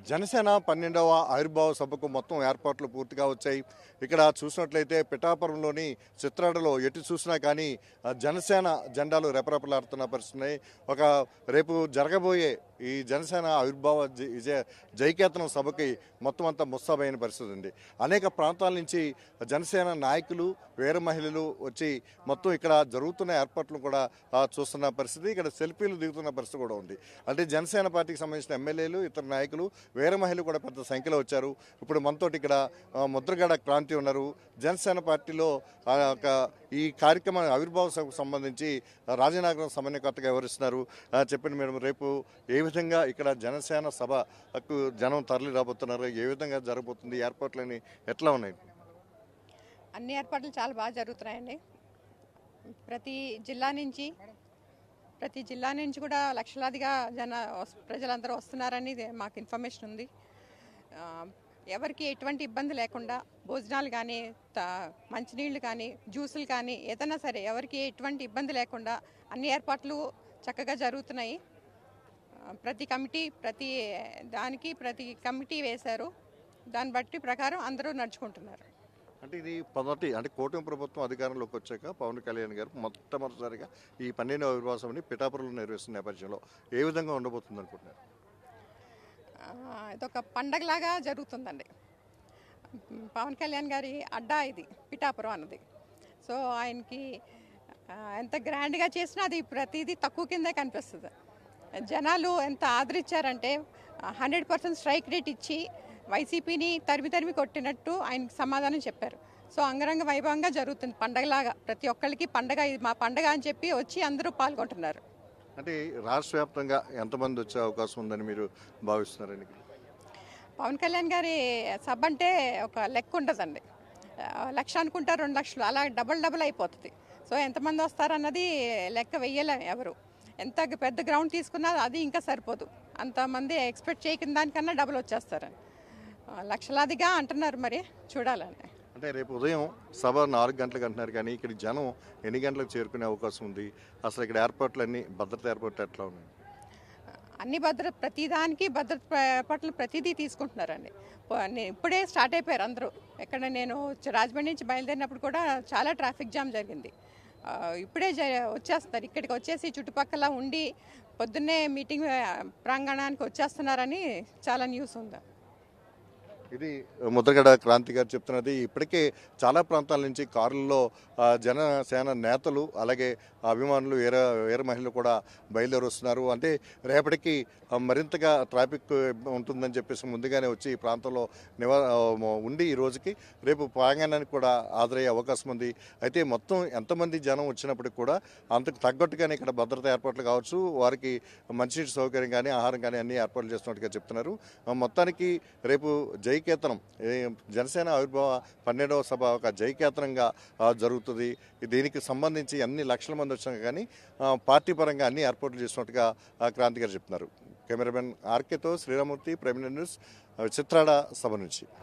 జనసేన 12వ ఆవిర్భావ సభకు మొత్తం ఏర్పాట్లు పూర్తిగా వచ్చాయి. ఇక్కడ చూసినట్లయితే పిఠాపురంలోని చిత్రాడలో ఎటు చూసినా కానీ జనసేన జెండాలు రెపరెపలాడుతున్న పరిస్థితున్నాయి. ఒక రేపు జరగబోయే ఈ జనసేన ఆవిర్భావ జైకేతనం సభకి మొత్తం అంతా ముస్తాబైన పరిస్థితి ఉంది. అనేక ప్రాంతాల నుంచి జనసేన నాయకులు, వీర మహిళలు వచ్చి మొత్తం ఇక్కడ జరుగుతున్న ఏర్పాట్లు కూడా చూస్తున్న పరిస్థితి. ఇక్కడ సెల్ఫీలు దిగుతున్న పరిస్థితి కూడా ఉంది. అంటే జనసేన పార్టీకి సంబంధించిన ఎమ్మెల్యేలు, ఇతర నాయకులు, వీర మహిళలు కూడా పెద్ద సంఖ్యలో వచ్చారు. ఇప్పుడు మనతోటి ఇక్కడ ముద్రగడ క్రాంతి ఉన్నారు. జనసేన పార్టీలో ఈ కార్యక్రమం ఆవిర్భావ సభకు సంబంధించి రాజనగరం సమన్వయకర్తగా వివరిస్తున్నారు. చెప్పండి మేడం, రేపు ఏ విధంగా ఇక్కడ జనసేన సభకు జనం తరలి రాబోతున్నారు, ఏ విధంగా జరగబోతుంది, ఏర్పాట్లని ఎట్లా ఉన్నాయి? అన్ని ఏర్పాట్లు చాలా బాగా జరుగుతున్నాయండి. ప్రతి జిల్లా నుంచి కూడా లక్షలాదిగా ప్రజలందరూ వస్తున్నారని మాకు ఇన్ఫర్మేషన్ ఉంది. ఎవరికి ఎటువంటి ఇబ్బంది లేకుండా భోజనాలు కానీ, మంచినీళ్ళు కానీ, జ్యూసులు కానీ ఏదైనా సరే ఎవరికి ఎటువంటి ఇబ్బంది లేకుండా అన్ని ఏర్పాట్లు చక్కగా జరుగుతున్నాయి. ప్రతి కమిటీ వేశారు. దాన్ని బట్టి ప్రకారం అందరూ నడుచుకుంటున్నారు. అంటే ఇది అంటే కూటమి ప్రభుత్వం అధికారంలోకి వచ్చాక పవన్ కళ్యాణ్ గారు మొట్టమొదటిసారిగా ఈ 12వ ఆవిర్భావ సభని పిఠాపురంలో నిర్వహిస్తున్న నేపథ్యంలో ఏ విధంగా ఉండబోతుంది అనుకుంటున్నారు? ఇదొక పండగలాగా జరుగుతుందండి. పవన్ కళ్యాణ్ గారి అడ్డా ఇది పిఠాపురం అన్నది. సో ఆయనకి ఎంత గ్రాండ్గా చేసినా అది ప్రతిదీ తక్కువ కిందే కనిపిస్తుంది. జనాలు ఎంత ఆదరించారంటే 100% స్ట్రైక్ రేట్ ఇచ్చి వైసీపీని తరిమి కొట్టినట్టు ఆయనకి సమాధానం చెప్పారు. సో అంగరంగ వైభవంగా జరుగుతుంది పండగలాగా. ప్రతి ఒక్కరికి పండగ, ఇది మా పండగ అని చెప్పి వచ్చి అందరూ పాల్గొంటున్నారు. అంటే రాష్ట్ర వ్యాప్తంగా ఎంతమంది వచ్చే అవకాశం ఉందని మీరు భావిస్తున్నారని? పవన్ కళ్యాణ్ గారి సభ అంటే ఒక లెక్క ఉండదండి. 1,00,000 అనుకుంటారు, 2,00,000 అలా డబుల్ అయిపోతుంది. సో ఎంతమంది వస్తారన్నది లెక్క వెయ్యలేం ఎవరు. ఎంత పెద్ద గ్రౌండ్ తీసుకున్నా అది ఇంకా సరిపోదు. అంతమంది ఎక్స్పెక్ట్ చేయకుండా దానికన్నా డబుల్ వచ్చేస్తారని లక్షలాదిగా అంటున్నారు. మరి చూడాలని. అంటే రేపు ఉదయం సభ 4 గంటలకు అంటున్నారు, కానీ ఇక్కడ జనం ఎన్ని గంటలకు చేరుకునే అవకాశం ఉంది? అసలు ఇక్కడ భద్రతా ఏర్పాట్లు ఎట్లా ఉన్నాయి? అన్ని ప్రతిదానికి భద్రత ఏర్పాట్లు ప్రతిదీ తీసుకుంటున్నారండి. ఇప్పుడే స్టార్ట్ అయిపోయారు అందరూ. ఎక్కడ నేను రాజమండ్రి నుంచి బయలుదేరినప్పుడు కూడా చాలా ట్రాఫిక్ జామ్ జరిగింది. ఇప్పుడే వచ్చేస్తారు. ఇక్కడికి వచ్చేసి చుట్టుపక్కల ఉండి పొద్దున్నే మీటింగ్ ప్రాంగణానికి వచ్చేస్తున్నారని చాలా న్యూస్ ఉంది. ఇది ముద్రగడ క్రాంతి గారు చెప్తున్నది. ఇప్పటికే చాలా ప్రాంతాల నుంచి కారుల్లో జనసేన నేతలు, అలాగే అభిమానులు, వీర మహిళలు కూడా బయలుదేరి వస్తున్నారు. అంటే రేపటికి మరింతగా ట్రాఫిక్ ఉంటుందని చెప్పేసి ముందుగానే వచ్చి ఈ ప్రాంతంలో ఉండి ఈ రోజుకి రేపు ప్రాంగణానికి కూడా హాజరయ్యే అవకాశం ఉంది. అయితే మొత్తం ఎంతమంది జనం వచ్చినప్పటికి కూడా అంతకు తగ్గట్టుగానే ఇక్కడ భద్రతా ఏర్పాట్లు కావచ్చు, వారికి మంచినీటి సౌకర్యం కానీ, ఆహారం కానీ అన్ని ఏర్పాట్లు చేస్తున్నట్టుగా చెప్తున్నారు. మొత్తానికి రేపు జైకేతనం, జనసేన ఆవిర్భావ 12వ సభ ఒక జైకేతనంగా జరుగుతుంది. దీనికి సంబంధించి అన్ని లక్షల మంది వచ్చినా కానీ పార్టీ పరంగా అన్ని ఏర్పాట్లు చేసినట్టుగా క్రాంతి గారు చెప్తున్నారు. కెమెరామెన్ ఆర్కేతో శ్రీరామూర్తి, ప్రైమ్ న్యూస్, చిత్రాడ సభ నుంచి.